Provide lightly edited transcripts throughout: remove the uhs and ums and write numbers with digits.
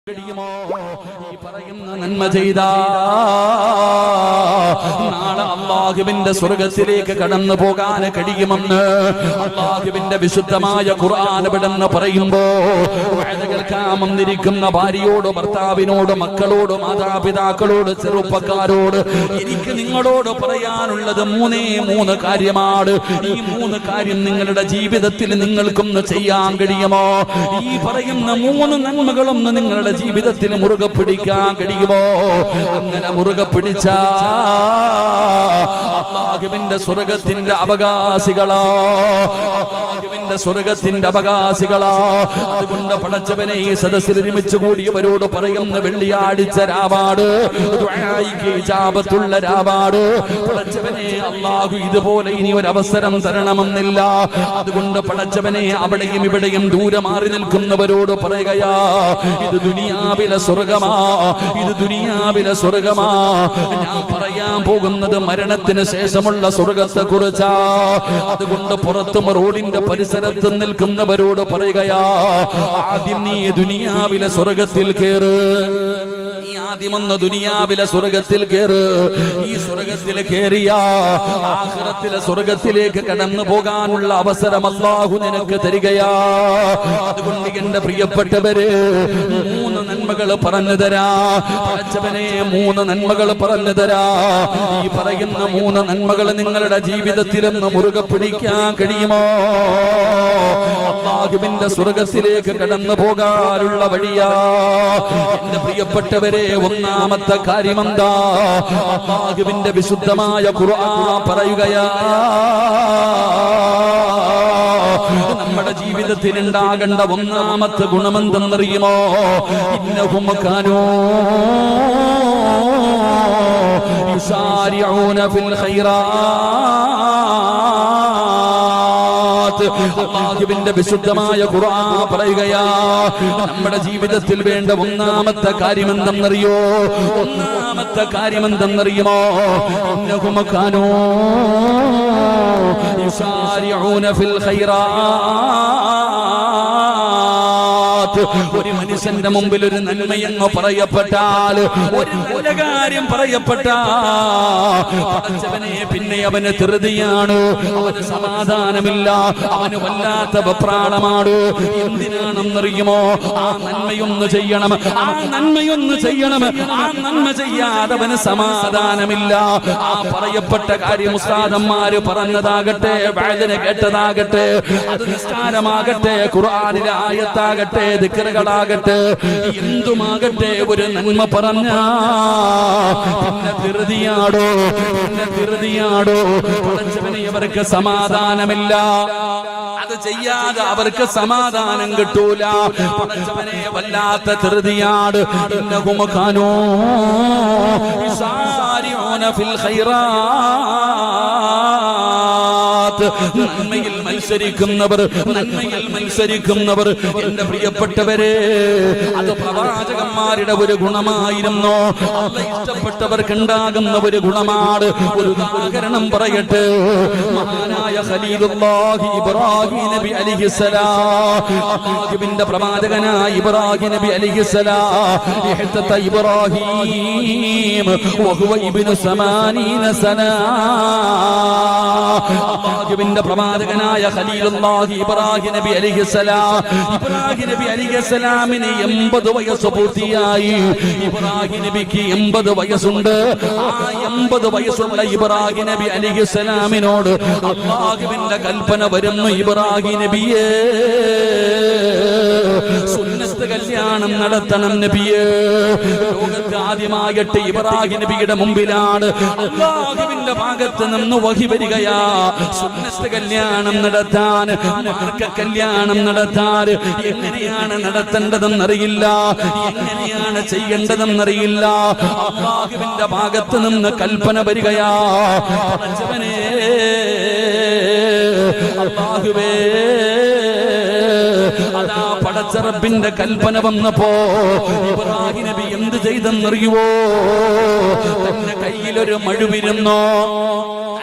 ഈ പറയുന്ന നന്മ ചെയ്താ നാളെ അല്ലാഹുവിന്റെ സ്വർഗ്ഗത്തിലേക്ക് കടന്നു പോകാൻ കഴിയുമെന്ന് അല്ലാഹുവിന്റെ വിശുദ്ധമായ ഖുർആൻ ഇവിടെന്ന് പറയുമ്പോ കേൾക്കാൻ വന്നിരിക്കുന്ന ഭാര്യയോട്, ഭർത്താവിനോട്, മക്കളോട്, മാതാപിതാക്കളോട്, ചെറുപ്പക്കാരോട് എനിക്ക് നിങ്ങളോട് പറയാനുള്ളത് മൂന്ന് കാര്യമാണ്. ഈ 3 കാര്യം നിങ്ങളുടെ ജീവിതത്തിൽ നിങ്ങൾക്കൊന്ന് ചെയ്യാൻ കഴിയുമോ? ഈ പറയുന്ന 3 നന്മകളൊന്ന് നിങ്ങളുടെ ജീവിതത്തിൽ മുറുകെ പിടിക്കാൻ കഴിയുമോ? അങ്ങനെ മുറുകെ പിടിച്ച അല്ലാഹുവിന്റെ സ്വർഗ്ഗത്തിന്റെ അവകാശികളാ, അല്ലാഹുവിന്റെ സ്വർഗ്ഗത്തിന്റെ അവകാശികളാ. അതുകൊണ്ട് പടച്ചവനെ ഈ സദസ്സിൽ ഒരുമിച്ച് കൂടിയവരോട് പറയുന്ന വെള്ളിയാഴ്ച രാവാട്, ദുആയിക്ക് ഇജാബത്തുള്ള രാവാട്. പടച്ചവനെ അല്ലാഹു ഇതുപോലെ ഇനി ഒരു അവസരം തരണമെന്നില്ല. അതുകൊണ്ട് പടച്ചവനെ അവിടെയും ഇവിടെയും ദൂരെ മാറി നിൽക്കുന്നവരോട് പറയുകയാ, ഇത് ദുനിയാവിലെ സ്വർഗ്ഗമാ, ഇത് ദുനിയാവിലെ സ്വർഗ്ഗമാ. ഞാൻ പറയാൻ പോകുന്നത് മരണത്തിന് ശേഷമുള്ള സ്വർഗ്ഗത്തെ കുറിച്ചാ. അതുകൊണ്ട് പുറത്തും റോഡിന്റെ പരിസരത്ത് നിൽക്കുന്നവരോട് പറയുകയാ, ആദ്യം നീ ദുനിയാവിലെ സ്വർഗ്ഗത്തിൽ കേറ്. ആദ്യമൊന്ന് ദുനിയാവിലെ സ്വർഗ്ഗത്തിൽ കേറ്. ഈ സ്വർഗ്ഗത്തിൽ കേറിയ ആഖിറത്തിലെ സ്വർഗ്ഗത്തിലേക്ക് കടന്നു പോകാനുള്ള അവസരം അല്ലാഹു നിനക്ക് തരികയാ. അതുകൊണ്ട് എന്റെ പ്രിയപ്പെട്ടവരെ 3 നന്മകൾ പറഞ്ഞു തരാ. പടച്ചവനെ 3 നന്മകൾ പറഞ്ഞു തരാ. ഈ പറയുന്ന 3 നന്മകൾ നിങ്ങളുടെ ജീവിതത്തിലൊന്ന് മുറുകെ പിടിക്കാൻ കഴിയുമോ? അല്ലാഹുവിന്റെ സ്വർഗ്ഗത്തിലേക്ക് കടന്നു പോകാനുള്ള വഴിയാ. എന്റെ പ്രിയപ്പെട്ടവരെ, ഒന്നാമത്തെ കാര്യമെന്താ? അല്ലാഹുവിന്റെ വിശുദ്ധമായ ഖുർആൻ പറയുകയാ, നമ്മുടെ ജീവിതത്തിൽ ഉണ്ടാകേണ്ട ഒന്നാമത്തെ ഗുണമെന്തെന്നറിയുമോ? ഇന്നഹും കാനൂ യുസാരിഊന ഫിൽ ഖൈറാത്ത്. അല്ലാഹുവിന്റെ വിശുദ്ധമായ ഖുർആൻ പറയുകയാ, നമ്മുടെ ജീവിതത്തിൽ വേണ്ട ഒന്നാമത്തെ കാര്യം എന്തെന്നറിയോ? ഒന്നാമത്തെ കാര്യം എന്തെന്നറിയുമോ? ഇന്നഹും കാനൂ യുസാരിഊന ഫിൽ ഖൈറാത്ത്. ഒരു മനുഷ്യന്റെ മുമ്പിൽ ഒരു നന്മയെന്നോ പറയപ്പെട്ടാൽ, ഒരു കാര്യം പറയപ്പെട്ടവനെ പിന്നെ അവന് ധൃതിയാണ്, അവന് സമാധാനമില്ല, അവന് വല്ലാത്ത വെപ്രാളമാണ്. എന്തിനാണെന്നറിയുമോ? ആ നന്മയൊന്ന് ചെയ്യണം, ആ നന്മയൊന്ന് ചെയ്യണം. ആ നന്മ ചെയ്യാതെ അവന് സമാധാനമില്ല. ആ പറയപ്പെട്ട കാര്യം ഉസ്താദന്മാര് പറഞ്ഞതാകട്ടെ, വഅദിനെ കേട്ടതാകട്ടെ, അത് നിസ്കാരമാകട്ടെ, ഖുർആനിലെ ആയത്താകട്ടെ, ദിക്റുകളാകട്ടെ, എന്തുമാകട്ടെ, ഒരു നന്മ പറഞ്ഞ പിന്നെ ധൃതിയാടോ, പിന്നെ ധൃതിയാടോ. പടച്ചവനെ അവർക്ക് സമാധാനമില്ല. അത് ചെയ്യാതെ അവർക്ക് സമാധാനം കിട്ടൂല. പടച്ചവനെ വല്ലാത്ത ധൃതിയാട്. ഇന്നഹും കാനൂ യുസാരിഊന ഫിൽ ഖൈറാത്ത്. നന്മയിൽ മത്സരിക്കുന്നവർ, നന്മയിൽ മത്സരിക്കുന്നവർ. എന്റെ പ്രിയപ്പെട്ടവരെ, അത് പ്രവാചകന്മാരുടെ ഒരു ഗുണമായിരുന്നു. അല്ലാഹ് ഇഷ്ടപ്പെട്ടവർക്ക് ഉണ്ടാകുന്ന ഒരു ഗുണമാണ്. ഒരു ഉദാഹരണം പറയട്ടെ. മഹാനായ ഖലീലുല്ലാഹി ഇബ്രാഹിം നബി അലൈഹിസ്സലാം, അല്ലാഹുവിന്റെ പ്രവാചകനായ ഇബ്രാഹിം നബി അലൈഹിസ്സലാം, ഇഹ്തത ഇബ്രാഹിം വഹുവ ഇബ്നു 80 സന. അല്ലാഹുവിന്റെ പ്രവാചകനായ ഖലീലുല്ലാഹി ഇബ്രാഹിം നബി അലൈഹിസ്സലാം, ഇബ്രാഹിം നബി അലൈഹിസ്സലാമിന് 80 വയസ്സ് പൂർത്തിയായി. ഇബ്രാഹിം നബിക്ക് 80 വയസ്സുണ്ട്. ആ 80 വയസ്സുള്ള ഇബ്രാഹിം നബി അലൈഹിസ്സലാമിനോട് അല്ലാഹുവിന്റെ കൽപ്പന വരുന്നു, ഇബ്രാഹിം നബിയേ, സുന്നത്ത് കല്യാണം നടത്തണം നബിയേ. ലോകത്ത് ആദ്യമായിട്ട് ഇബ്രാഹിം നബിയുടെ മുമ്പിലാണ് അല്ലാഹുവിന്റെ ഭാഗത്ത് നിന്ന് വഹി വരികയാ. സുന്നത്ത് കല്യാണം നടത്താൻ, മാർഗ കല്യാണം നടത്താൻ എങ്ങനെയാണ് നടത്തേണ്ടതെന്നറിയില്ല, എങ്ങനെയാണ് ചെയ്യേണ്ടതെന്നറിയില്ല. അല്ലാഹുവിന്റെ ഭാഗത്ത് നിന്ന് കൽപ്പന വരികയാ. പടച്ചവനേ, അല്ലാഹുവേ, അതാ പടച്ച റബ്ബിന്റെ കൽപ്പന വന്നപ്പോ ഇബ്രാഹിം നബി എന്ത് ചെയ്തെന്നറിയുവോ? തന്റെ കയ്യിലൊരു മഴുവിരുന്നോ,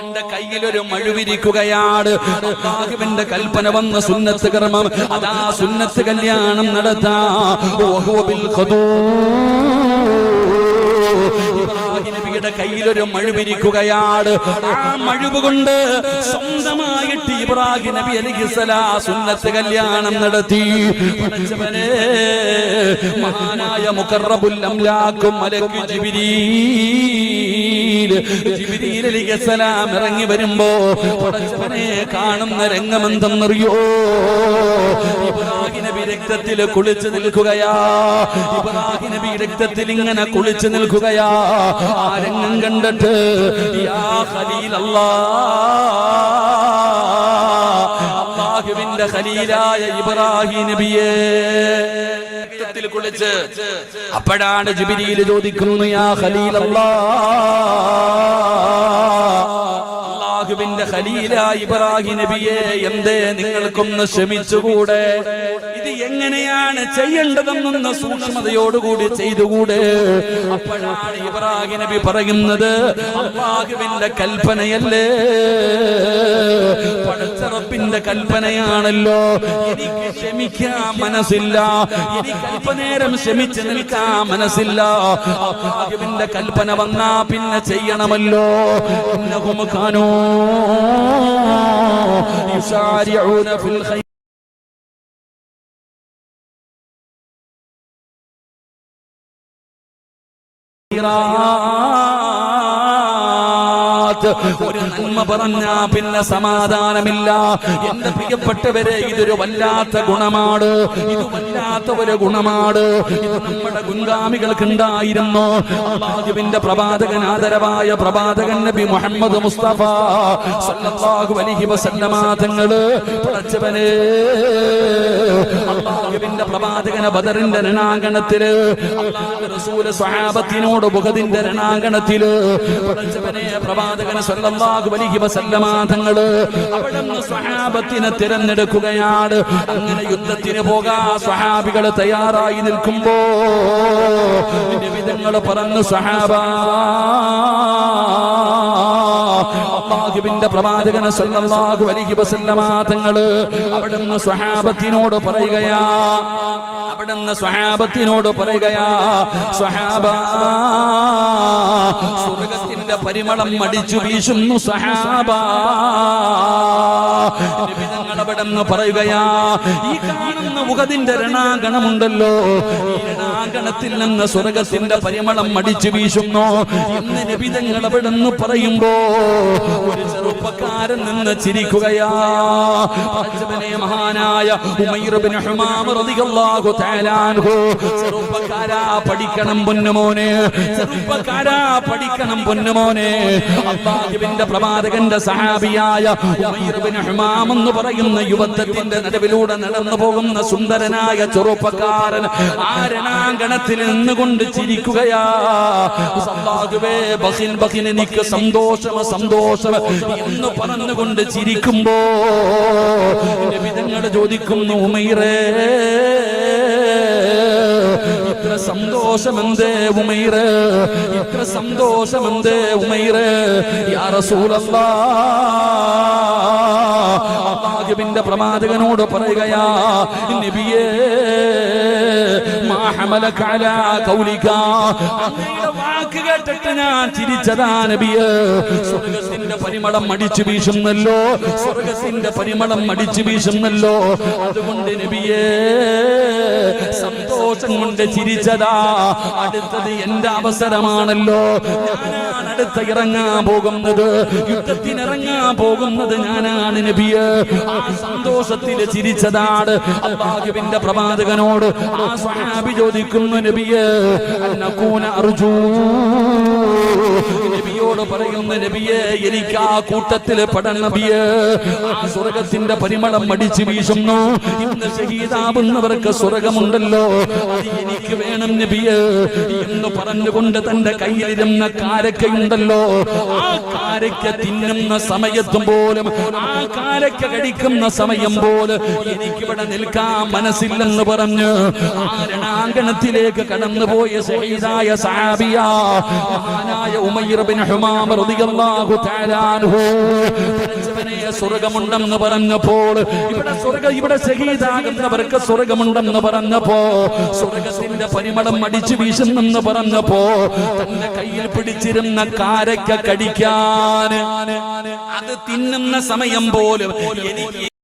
തന്റെ കയ്യിലൊരു മഴുവിരിക്കുകയാണ്. അല്ലാഹുവിന്റെ കൽപ്പന വന്ന സുന്നത്ത് കർമ്മം, അതാ സുന്നത്ത് കല്യാണം നടത്താം. ഇബ്രാഹിം നബിയുടെ കയ്യിലൊരു മഴുവിരിക്കുകയാണ്. ആ മഴുവ് കൊണ്ട് സ്വന്തമായിട്ട് ഇബ്രാഹിം നബി അലൈഹിസ്സലാം സുന്നത്ത് കല്യാണം നടത്തി. മഹാനായ മുഖറബുൽ അംലാഖ് മലക്ക് ജിബ്രീൽ അലൈഹിസ്സലാം ഇറങ്ങി വരുമ്പോ പടച്ചവനെ കാണുന്ന രംഗമെന്തെന്നറിയോ? ഇബ്രാഹിം നബി രക്തത്തിൽ കുളിച്ചു നിൽക്കുകയാ. ഇബ്രാഹിം നബി രക്തത്തിൽ ഇങ്ങനെ കുളിച്ചു നിൽക്കുകയാ. ആ രംഗം കണ്ടിട്ട് യാ ഖലീലല്ലാഹ്, അല്ലാഹുവിന്റെ ഖലീലായ ഇബ്രാഹിം നബിയെ രക്തത്തിൽ കുളിച്ച്. അപ്പോഴാണ് ജിബ്രീൽ ചോദിക്കുന്നു, യാ ഖലീലല്ലാഹ്, അല്ലാഹുവിന്റെ ഖലീലായ ഇബ്രാഹിം നബിയെ, എന്തേ നിങ്ങൾക്കൊന്ന് ക്ഷമിച്ചുകൂടെ? ഇത് എങ്ങനെയാണ് ചെയ്യേണ്ടതെന്നൊന്ന് സൂക്ഷ്മതയോടുകൂടി ചെയ്തുകൂടെ? അപ്പോഴാണ് ഇബ്രാഹിം നബി പറയുന്നത്, അല്ലാഹുവിന്റെ കൽപ്പനയല്ലേ, പടച്ച റബ്ബിന്റെ കൽപ്പനയാണല്ലോ. എനിക്ക് ക്ഷമിക്കാൻ മനസ്സില്ല, എനിക്ക് അല്പനേരം ക്ഷമിച്ച് നിൽക്കാൻ മനസ്സില്ല. അല്ലാഹുവിന്റെ കൽപ്പന വന്നാ പിന്നെ ചെയ്യണമല്ലോ. ഇന്നഹും കാനൂ യുസാരിഊന ഫിൽ ഖൈർ. ഒരു നന്മ പറഞ്ഞാ പിന്നെ സമാധാനമില്ല. എന്റെ പ്രിയപ്പെട്ടവരെ, ഇതൊരു വല്ലാത്ത ഗുണമാണ്. ഇത് വല്ലാത്ത ഒരു ഗുണമാണ്. ഇത് നമ്മുടെ മുൻഗാമികൾക്ക് ഉണ്ടായിരുന്നു. അല്ലാഹുവിന്റെ പ്രവാചകൻ, ആദരവായ പ്രവാചകൻ നബി മുഹമ്മദ് മുസ്തഫ സല്ലല്ലാഹു അലൈഹി വസല്ലമ തങ്ങള് പടച്ചവനെ, അല്ലാഹുവിന്റെ പ്രവാചകനെ ബദറിന്റെ രണാങ്കണത്തില്, അല്ലാഹുവിന്റെ റസൂൽ സ്വഹാബത്തിനോട് ഉഹദിന്റെ രണാങ്കണത്തില് പടച്ചവനെ പ്രവാചകൻ സല്ലല്ലാഹു അലൈഹി വസല്ലമ തങ്ങള് അവിടുന്ന് സ്വഹാബത്തിനെ തിരഞ്ഞെടുക്കുകയാണ്. അങ്ങനെ യുദ്ധത്തിന് പോകാൻ സ്വഹാബികൾ തയ്യാറായി നിൽക്കുമ്പോ നബി തങ്ങൾ പറഞ്ഞു, സ്വഹാബ, അല്ലാഹുവിന്റെ പ്രവാചകൻ സല്ലല്ലാഹു അലൈഹി വസല്ലമ തങ്ങള് അവിടുന്ന് സ്വഹാബത്തിനോട് പറയുകയാ, സ്വഹാബ, സ്വർഗ്ഗത്തിന്റെ പരിമളം അടിച്ചു വീശുന്നു സ്വഹാബ. നബി തങ്ങൾ അവിടുന്ന് പറയുകയാ, ഈ കാണുന്ന ഉഹദിന്റെ രണാങ്കണമുണ്ടല്ലോ, ഈ രണാങ്കണത്തിൽ നിന്ന് സ്വർഗ്ഗത്തിന്റെ പരിമളം അടിച്ചു വീശുന്നു എന്ന് നബി തങ്ങൾ അവിടുന്ന് പറയുമ്പോ ഒരു ചെറുപ്പക്കാരൻ നിന്ന് ചിരിക്കുകയാ. മഹാനായ ഉമൈർ ഇബ്നു ഹുമാം റളിയല്ലാഹു തആല അൻഹു, ചെറുപ്പക്കാരാ പഠിക്കണം പൊന്നുമോനെ, ചെറുപ്പക്കാരാ പഠിക്കണം പൊന്നുമോനെ. അല്ലാഹുവിന്റെ പ്രവാചകന്റെ സഹാബിയായ ഉമൈർ ഇബ്നു ഹുമാം എന്ന് പറയുന്ന യുവത്വത്തിന്റെ നടുവിലൂടെ നടന്നു പോകുന്ന സുന്ദരനായ ചെറുപ്പക്കാരൻ ആ രണാങ്കണത്തിൽ നിന്നുകൊണ്ട് ചിരിക്കുകയാ. അല്ലാഹുവേ, ബഖിൻ ബഖിൻ, എനിക്ക് സന്തോഷം എന്ന് പറഞ്ഞുകൊണ്ട് ചിരിക്കുമ്പോ നബി തങ്ങൾ ചോദിക്കുന്നു, ഉമൈറേ, ഇത്ര സന്തോഷമെന്തേ ഉമൈറേ, ഇത്ര സന്തോഷമെന്തേ ഉമൈറേ? യാ റസൂലല്ലാഹ്, അല്ലാഹുവിന്റെ പ്രവാചകനോട് പറയുകയാ, നബിയേ, മാ ഹമലക അലാ ഖൗലിക, അങ്ങയുടെ വാക്ക് കേട്ടിട്ട് ഞാൻ ചിരിച്ചതാ നബിയേ. സ്വർഗ്ഗത്തിന്റെ പരിമളം അടിച്ചു വീശുന്നല്ലോ, സ്വർഗ്ഗത്തിന്റെ പരിമളം അടിച്ചു വീശുന്നല്ലോ, അതുകൊണ്ട് നബിയേ സന്തോഷം കൊണ്ട് ചിരിച്ചതാ. അടുത്തത് എന്റെ അവസരമാണല്ലോ, ഞാനാണ് അടുത്ത ഇറങ്ങാൻ പോകുന്നത്, യുദ്ധത്തിനിറങ്ങാൻ പോകുന്നത് ഞാനാണ് നബിയേ. ആ സന്തോഷത്തിൽ ചിരിച്ചതാണ്. അല്ലാഹുവിന്റെ പ്രവാചകനോട് ആ സ്വഹാബി ചോദിക്കുന്നു, നബിയേ, അന്നകൂന അർജൂ, നബിയോട് പറയുന്ന, നബിയേ, എനിക്ക് ആ കൂട്ടത്തിൽ പെടണം നബിയേ. ആ സ്വർഗ്ഗത്തിന്റെ പരിമളം അടിച്ചു വീശുന്നു, ഇന്ന് ഷഹീദാവുന്നവർക്ക് സ്വർഗമുണ്ടല്ലോ, അത് എനിക്ക് വേണം നബിയേ എന്ന് പറഞ്ഞുകൊണ്ട് തന്റെ കയ്യിലിരുന്ന കാരക്കയുണ്ടല്ലോ, ആ കാരക്ക തിന്നുന്ന സമയത്തും പോലും, ആ കാരക്ക കഴിക്കുന്ന സമയം പോലും എനിക്കിവിടെ നിൽക്കാൻ മനസ്സില്ലെന്ന് പറഞ്ഞ് ആ രണാങ്കണത്തിലേക്ക് കടന്നുപോയ ഷഹീദായ സഹാബിയ മഹാനായ ഉമൈർ ഇബ്നു ഹുമാമ റളിയല്ലാഹു തആല അൻഹു സ്വർഗമുണ്ടെന്ന് പറഞ്ഞപ്പോൾ ഇവിടെ ഷഹീദാകുന്നവർക്ക് സ്വർഗമുണ്ടെന്ന് പറഞ്ഞപ്പോ സ്വർഗത്തിന്റെ പരിമളം അടിച്ചു വീശുന്നെന്ന് പറഞ്ഞപ്പോ തന്റെ കയ്യിൽ പിടിച്ചിരുന്ന കാരക്ക കടിക്കാൻ അത് തിന്നുന്ന സമയം പോലും എനിക്ക്